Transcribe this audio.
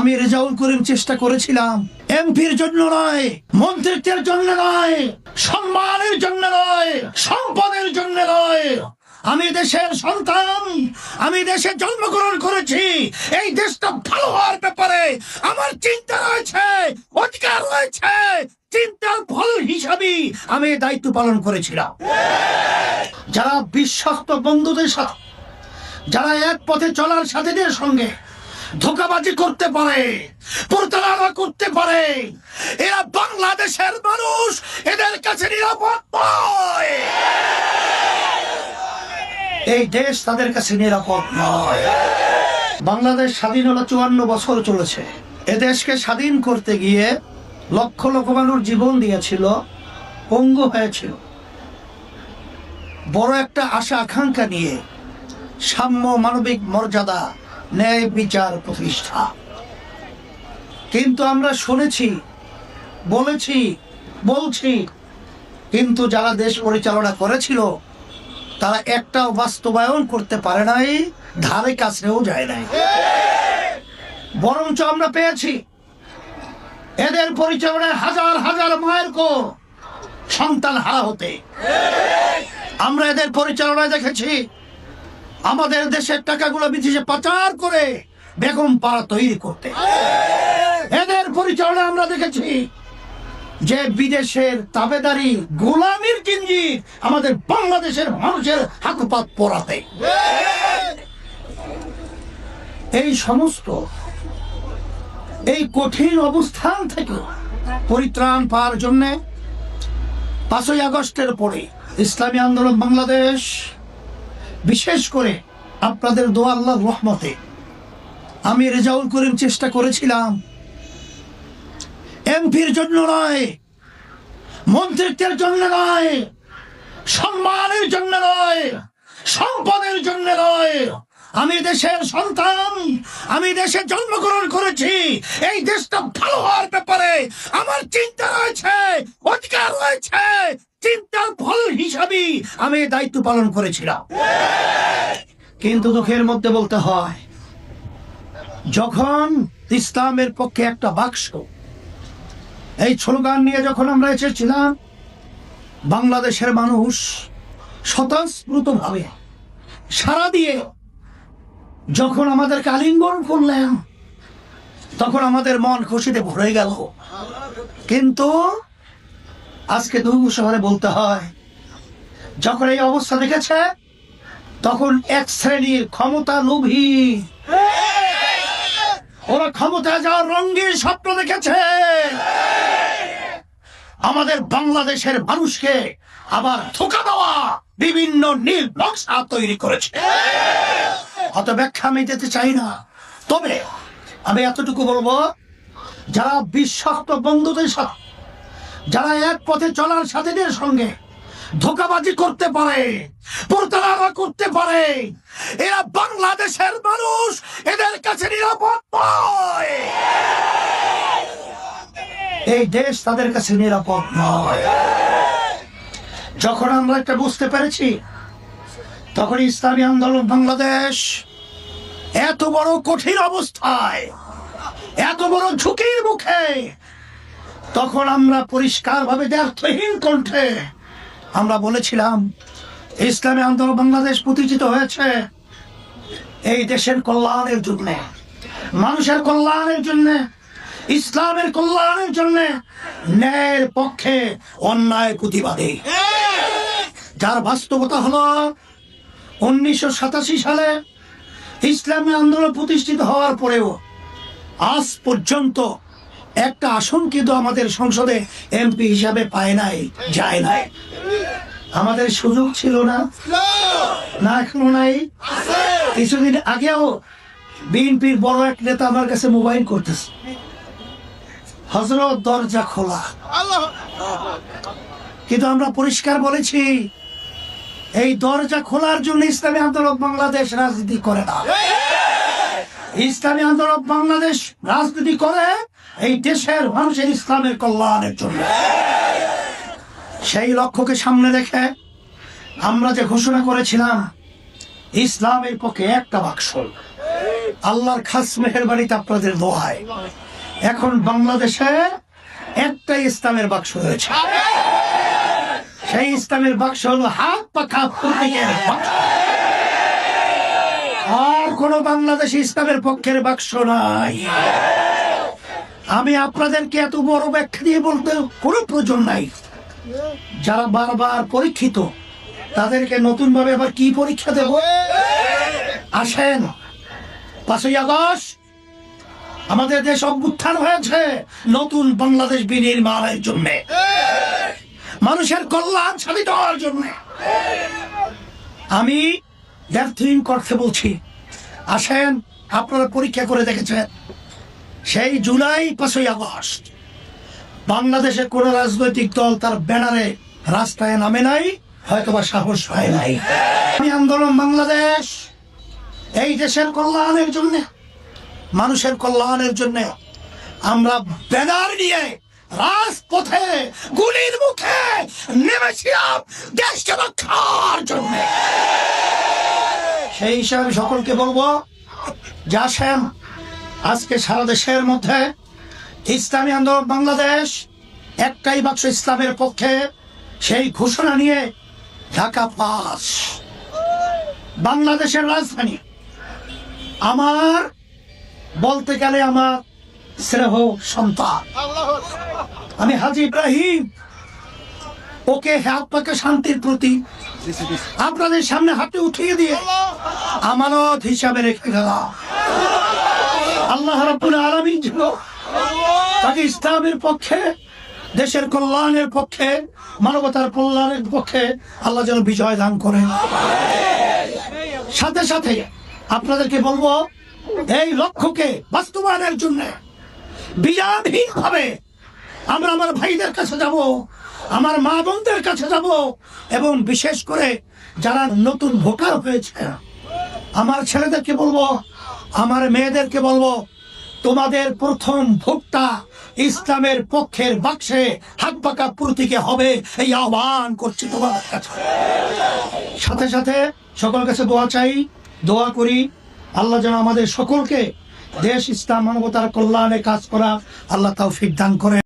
আমি রেজাউল করিম চেষ্টা করেছিলাম এমপির জন্য নয়, মন্ত্রিত্বের জন্য নয়, সম্মানের জন্য নয়, সম্পদের জন্য নয়। আমি দেশের সন্তান, আমি দেশে জন্মগ্রহণ করেছি। এই দেশটা ভালো হওয়ার ব্যাপারে আমার চিন্তা রয়েছে, অধিকার রয়েছে। চিন্তার ফল হিসাবে আমি দায়িত্ব পালন করেছিলাম। যারা বিশ্বস্ত বন্ধুদের সাথে, যারা এক পথে চলার সাথীদের সঙ্গে ধোঁকাবাজি করতে পারে, প্রতারণা করতে পারে, এরা বাংলাদেশের মানুষ, এদের কাছে নিরাপদ নয়। এই দেশ তাদের কাছে নিরাপদ নয়। বাংলাদেশ স্বাধীন হলো 54 বছর চলেছে। এদেশকে স্বাধীন করতে গিয়ে লক্ষ লক্ষ মানুষ জীবন দিয়েছিল, পঙ্গু হয়েছিল। বড় একটা আশা আকাঙ্ক্ষা নিয়ে সাম্য, মানবিক মর্যাদা, ন্যায় বিচার প্রতিষ্ঠা। কিন্তু আমরা শুনেছি, বলেছি, বলছি, কিন্তু যারা দেশ পরিচালনা করেছিল তারা একটাও বাস্তবায়ন করতে পারে নাই, ধারে কাছেও যায় নাই। বরঞ্চ আমরা পেয়েছি এদের পরিচালনায় হাজার হাজার মায়ের সন্তান হারা হতে। আমরা এদের পরিচালনায় দেখেছি আমাদের দেশের টাকাগুলো বিদেশে পাচার করে বেগম পাড়া তৈরি করতে। এদের পরিচালনায় আমরা দেখেছি যে বিদেশের তাবেদারি, গোলামির জিঞ্জির আমাদের বাংলাদেশের মানুষের হাতপাত পরাতে। এই সমস্ত এই কঠিন অবস্থান থেকে পরিত্রাণ পাওয়ার জন্য 5ই আগস্টের পরে ইসলামী আন্দোলন বাংলাদেশ, বিশেষ করে আপনাদের দোয়া, আল্লাহর রহমতে আমি রেজাউল করিম চেষ্টা করেছিলাম এমপির জন্য নয়, মন্ত্রিত্বের জন্য নয়, সম্মানের জন্য নয়, সম্পদের জন্য নয়। আমি দেশের সন্তান, আমি দেশে জন্মগ্রহণ করেছি। এই দেশটা ভালো হওয়ার ব্যাপারে আমার চিন্তা রয়েছে, অধিকার রয়েছে। চিন্তার ফল হিসাবে আমি দায়িত্ব পালন করেছিলাম। কিন্তু দুঃখের মধ্যে বলতে হয়, যখন ইসলামের পক্ষে একটা বাক্স, এই স্লোগান নিয়ে যখন আমরা এসেছিলাম, বাংলাদেশের মানুষ স্বতঃস্ফূর্তভাবে সাড়া দিয়ে যখন আমাদেরকে আলিঙ্গন করলেন, তখন আমাদের মন খুশিতে ভরে গেল। কিন্তু আজকে দুর্গ শহরে বলতে হয়, যখন এই অবস্থা দেখেছে, তখন এক শ্রেণীর ক্ষমতা লোভী, ওরা ক্ষমতা যাওয়ার রঙিন স্বপ্ন দেখেছে। আমাদের বাংলাদেশের মানুষকে আবার ধোঁকা দেওয়া বিভিন্ন নীল নকশা তৈরি করেছে। অত ব্যাখ্যা আমি দিতে চাই না, তবে আমি এতটুকু বলবো, যারা বিশ্বস্ত বন্ধুদের সাথে, যারা এক পথে চলার সাথীদের সঙ্গে ধোঁকাবাজি করতে পারে, প্রতারণা করতে পারে, এরা বাংলাদেশের মানুষ, এদের কাছে নিরাপদ নয়। এই দেশ তাদের কাছে নিরাপদ নয়। যখন আমরা এটা বুঝতে পেরেছি, তখন ইসলামী আন্দোলন বাংলাদেশ এত বড় কঠিন অবস্থায়, এত বড় ঝুঁকির মুখে, তখন আমরা পরিষ্কারভাবে দ্ব্যর্থহীন কণ্ঠে আমরা বলেছিলাম, ইসলামী আন্দোলন বাংলাদেশ প্রতিষ্ঠিত হয়েছে এই দেশের কল্যাণের জন্য, মানুষের কল্যাণের জন্য, ইসলামের কল্যাণের জন্য, ন্যায়ের পক্ষে, অন্যায় প্রতিবাদে। যার বাস্তবতা হলো 1987 সালে ইসলামী আন্দোলন প্রতিষ্ঠিত হওয়ার পরেও আজ পর্যন্ত একটা আসন কিন্তু আমাদের সংসদে এমপি হিসাবে পায় নাই, যায় নাই। আমাদের সুযোগ ছিল না, না এখনো নাই। কিছুদিন আগেও বিএনপির বড় এক নেতা আমার কাছে মোবাইল করতেছে, হযরত দরজা খোলা। কিন্তু আমরা পরিষ্কার বলেছি, এই দরজা খোলার জন্য ইসলামী আন্দোলন বাংলাদেশ রাজনীতি করে না। ইসলামী আন্দোলন বাংলাদেশ রাজনীতি করে এই দেশের মানুষের ইসলামের কল্যাণের জন্য। সেই লক্ষ্যকে সামনে রেখে আমরা যে ঘোষণা করেছিলাম, ইসলামের পক্ষে একটা বাক্স, আল্লাহর খাস মেহেরবানিতে আপনাদের দোয়ায় এখন বাংলাদেশে একটাই ইসলামের বাক্স রয়েছে। সেই ইসলামের বাক্স হলো হাত পাখা প্রতীকের বাক্স। আর কোন বাংলাদেশে ইসলামের পক্ষের বাক্স নাই। আমি আপনাদেরকে এত বড় ব্যাখ্যা দিয়ে বলতে কোনো প্রয়োজন নাই। যারা বারবার পরীক্ষিত তাদেরকে নতুন ভাবে আবার কি পরীক্ষা দেব? আসেন, 5ই আগস্ট আমাদের দেশ অভ্যুত্থান হয়েছে নতুন বাংলাদেশ বিনির্মাণের জন্য, মানুষের কল্যাণ সাধিত হওয়ার জন্য। আমি ব্যর্থহীন করতে বলছি। আসেন, আপনারা পরীক্ষা করে দেখেছেন সেই জুলাই 5ই আগস্ট বাংলাদেশের কোন রাজনৈতিক দল তার ব্যানারে রাস্তায় নামে নাই, হয়তোবা সাহস হয় নাই। আমি আন্দোলন বাংলাদেশ এই দেশের কল্যাণের জন্য, মানুষের কল্যাণের জন্য আমরা ব্যানার নিয়ে রাজপথে গুলির মুখে নেমেছিলাম দেশকে রক্ষার জন্য। সেই হিসাবে সকলকে বলবো যে আসেন, আজকে সারা দেশের মধ্যে ইসলামী আন্দোলন বাংলাদেশ একটাই বাক্স ইসলামের পক্ষে সেই ঘোষণা নিয়ে ঢাকা 5 বাংলাদেশের রাজধানী। আমার বলতে গেলে আমার স্নেহ সন্তান, আমি হাজী ইব্রাহিম, ওকে হাত পাকে শান্তির প্রতি আপনাদের সামনে হাতে উঠিয়ে দিয়ে আমানত হিসাবে রেখে গেলাম। আল্লাহ রাব্বুল আলামিন ছিল তাকে ইসলামের পক্ষে, দেশের কল্যাণের পক্ষে, মানবতার কল্যাণের পক্ষে আল্লাহ যেন বিজয় দান করেন। সাথে সাথে আপনাদেরকে বলবো এই লক্ষ্যকে বাস্তবায়নের জন্য বিরামহীন ভাবে আমরা আমার ভাইদের কাছে যাব, আমার মা বোনদের কাছে যাব, এবং বিশেষ করে যারা নতুন ভোটার হয়েছে আমার ছেলেদেরকে বলবো, আমার মেয়েদেরকে বলবো, তোমাদের প্রথম ভোটটা ইসলামের পক্ষের বাক্সে হাত পাকা প্রতীকে হবে, এই আহ্বান করছি তোমাদের কাছে। সাথে সাথে সকল কাছে দোয়া চাই, দোয়া করি আল্লাহ যেন আমাদের সকলকে দেশ, ইসলাম, মানবতার কল্যাণে কাজ করা আল্লাহ তৌফিক দান করে।